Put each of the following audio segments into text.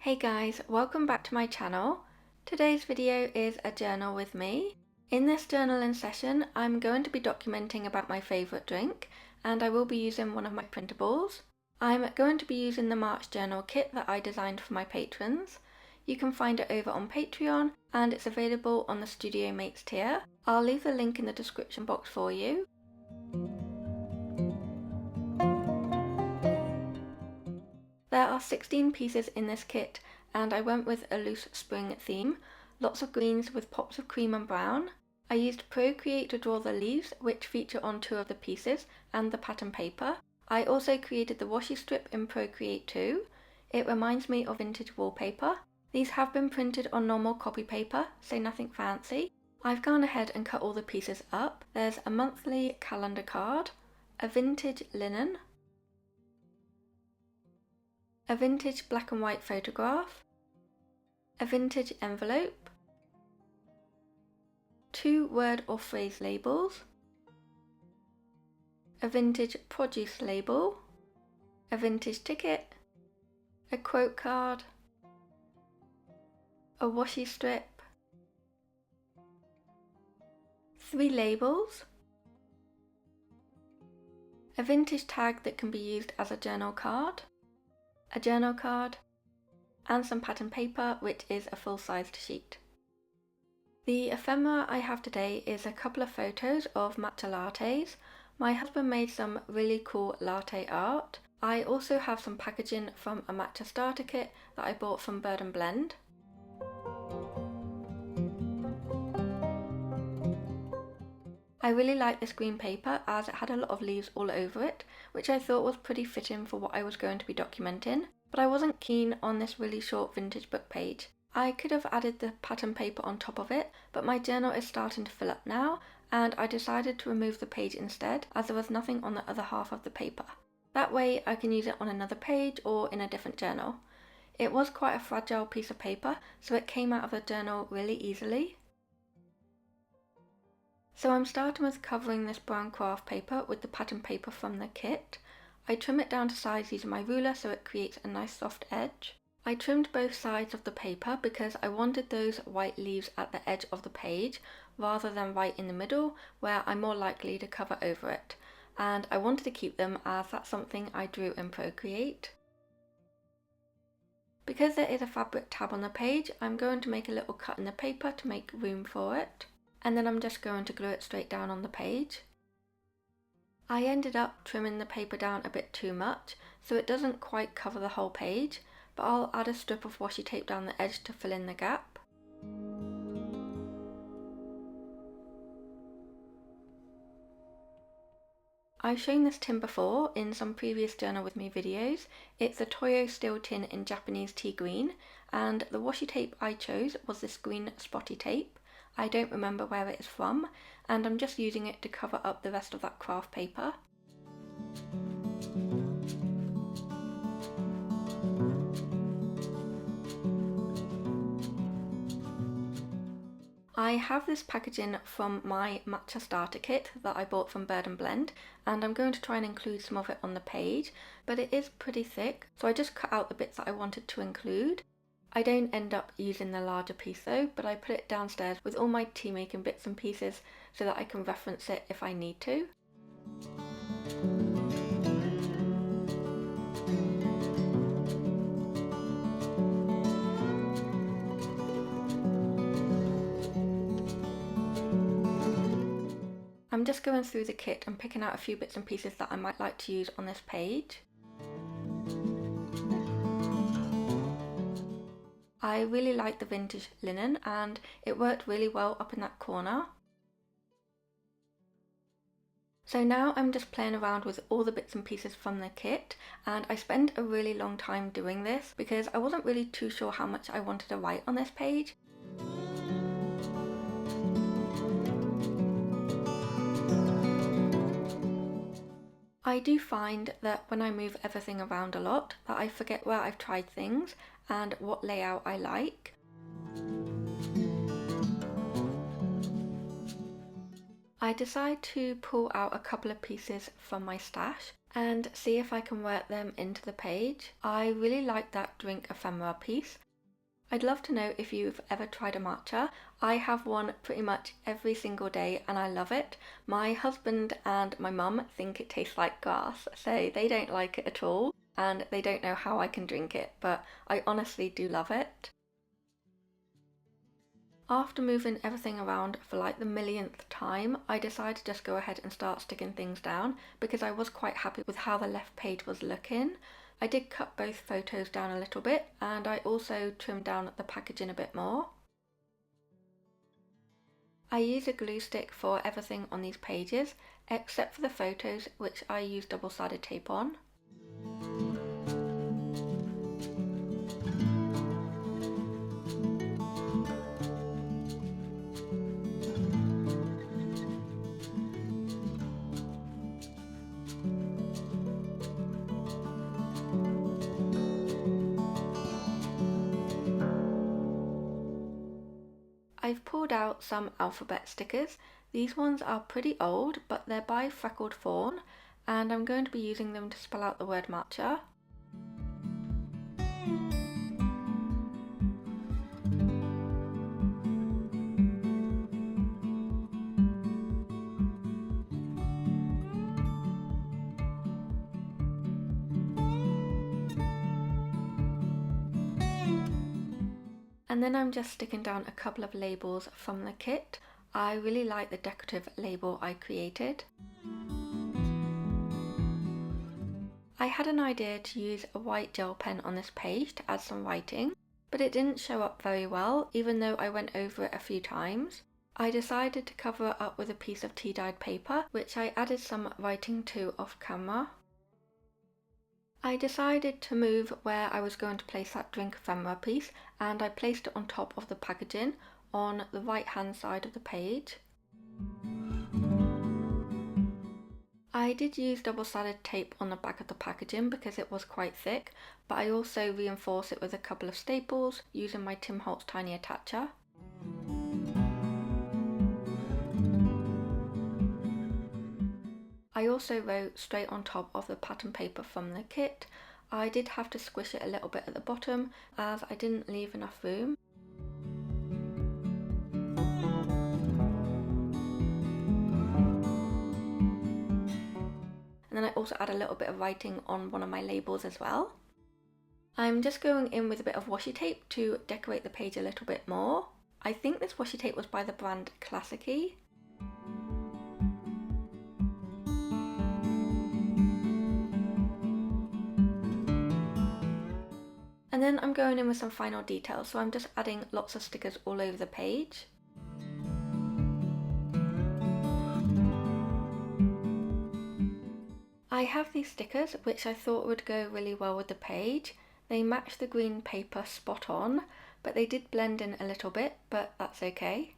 Hey guys, welcome back to my channel. Today's video is a journal with me. In this journaling session, I'm going to be documenting about my favourite drink, and I will be using one of my printables. I'm going to be using the March journal kit that I designed for my patrons. You can find it over on Patreon, and it's available on the Studio Mates tier. I'll leave the link in the description box for you. There are 16 pieces in this kit, and I went with a loose spring theme, lots of greens with pops of cream and brown. I used Procreate to draw the leaves, which feature on 2 of the pieces, and the pattern paper. I also created the washi strip in Procreate too. It reminds me of vintage wallpaper. These have been printed on normal copy paper, so nothing fancy. I've gone ahead and cut all the pieces up. There's a monthly calendar card, a vintage linen, a vintage black and white photograph, a vintage envelope, 2 word or phrase labels, a vintage produce label, a vintage ticket, a quote card, a washi strip, 3 labels, a vintage tag that can be used as a journal card, a journal card, and some pattern paper, which is a full-sized sheet. The ephemera I have today is a couple of photos of matcha lattes. My husband made some really cool latte art. I also have some packaging from a matcha starter kit that I bought from Bird & Blend. I really liked this green paper as it had a lot of leaves all over it, which I thought was pretty fitting for what I was going to be documenting, but I wasn't keen on this really short vintage book page. I could have added the pattern paper on top of it, but my journal is starting to fill up now, and I decided to remove the page instead as there was nothing on the other half of the paper. That way I can use it on another page or in a different journal. It was quite a fragile piece of paper, so it came out of the journal really easily. So I'm starting with covering this brown craft paper with the pattern paper from the kit. I trim it down to size using my ruler so it creates a nice soft edge. I trimmed both sides of the paper because I wanted those white leaves at the edge of the page rather than right in the middle where I'm more likely to cover over it, and I wanted to keep them as that's something I drew in Procreate. Because there is a fabric tab on the page, I'm going to make a little cut in the paper to make room for it, and then I'm just going to glue it straight down on the page. I ended up trimming the paper down a bit too much, so it doesn't quite cover the whole page, but I'll add a strip of washi tape down the edge to fill in the gap. I've shown this tin before in some previous Journal With Me videos. It's a Toyo steel tin in Japanese tea green, and the washi tape I chose was this green spotty tape. I don't remember where it is from, and I'm just using it to cover up the rest of that craft paper. I have this packaging from my matcha starter kit that I bought from Bird & Blend, and I'm going to try and include some of it on the page, but it is pretty thick, so I just cut out the bits that I wanted to include. I don't end up using the larger piece though, but I put it downstairs with all my tea making bits and pieces so that I can reference it if I need to. I'm just going through the kit and picking out a few bits and pieces that I might like to use on this page. I really like the vintage linen and it worked really well up in that corner. So now I'm just playing around with all the bits and pieces from the kit, and I spent a really long time doing this because I wasn't really too sure how much I wanted to write on this page. I do find that when I move everything around a lot that I forget where I've tried things and what layout I like. I decide to pull out a couple of pieces from my stash and see if I can work them into the page. I really like that drink ephemera piece. I'd love to know if you've ever tried a matcha. I have one pretty much every single day and I love it. My husband and my mum think it tastes like grass, so they don't like it at all and they don't know how I can drink it, but I honestly do love it. After moving everything around for like the millionth time, I decided to just go ahead and start sticking things down because I was quite happy with how the left page was looking. I did cut both photos down a little bit and I also trimmed down the packaging a bit more. I use a glue stick for everything on these pages except for the photos, which I use double-sided tape on. I've pulled out some alphabet stickers. These ones are pretty old, but they're by Freckled Fawn, and I'm going to be using them to spell out the word matcha. And then I'm just sticking down a couple of labels from the kit. I really like the decorative label I created. I had an idea to use a white gel pen on this page to add some writing, but it didn't show up very well, even though I went over it a few times. I decided to cover it up with a piece of tea-dyed paper, which I added some writing to off camera. I decided to move where I was going to place that drink ephemera piece, and I placed it on top of the packaging on the right hand side of the page. I did use double-sided tape on the back of the packaging because it was quite thick, but I also reinforced it with a couple of staples using my Tim Holtz tiny attacher. I also wrote straight on top of the pattern paper from the kit. I did have to squish it a little bit at the bottom as I didn't leave enough room. And then I also add a little bit of writing on one of my labels as well. I'm just going in with a bit of washi tape to decorate the page a little bit more. I think this washi tape was by the brand Classicy. And then I'm going in with some final details, so I'm just adding lots of stickers all over the page. I have these stickers which I thought would go really well with the page. They match the green paper spot on, but they did blend in a little bit, but that's okay.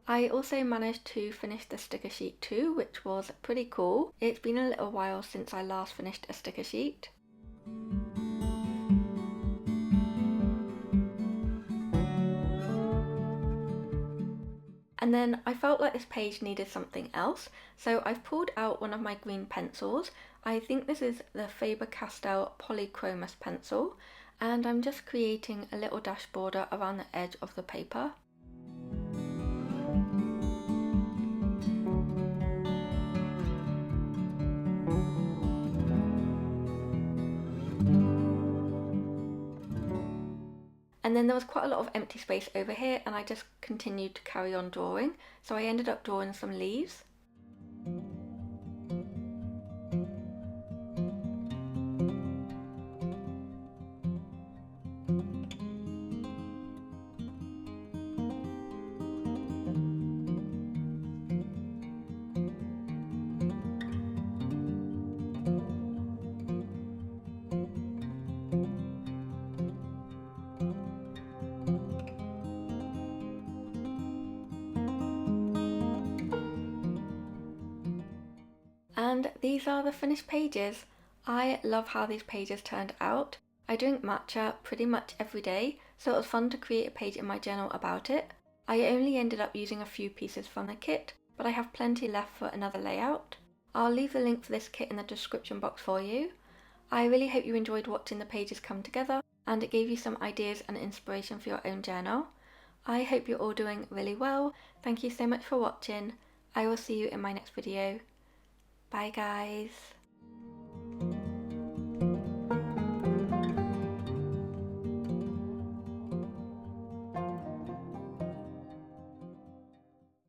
I also managed to finish the sticker sheet too, which was pretty cool. It's been a little while since I last finished a sticker sheet. And then I felt like this page needed something else, so I've pulled out one of my green pencils. I think this is the Faber-Castell Polychromos pencil, and I'm just creating a little dash border around the edge of the paper. And then there was quite a lot of empty space over here and I just continued to carry on drawing, so I ended up drawing some leaves. these are the finished pages. I love how these pages turned out. I drink matcha pretty much every day, so it was fun to create a page in my journal about it. I only ended up using a few pieces from the kit, but I have plenty left for another layout. I'll leave the link for this kit in the description box for you. I really hope you enjoyed watching the pages come together and it gave you some ideas and inspiration for your own journal. I hope you're all doing really well. Thank you so much for watching. I will see you in my next video. Bye guys.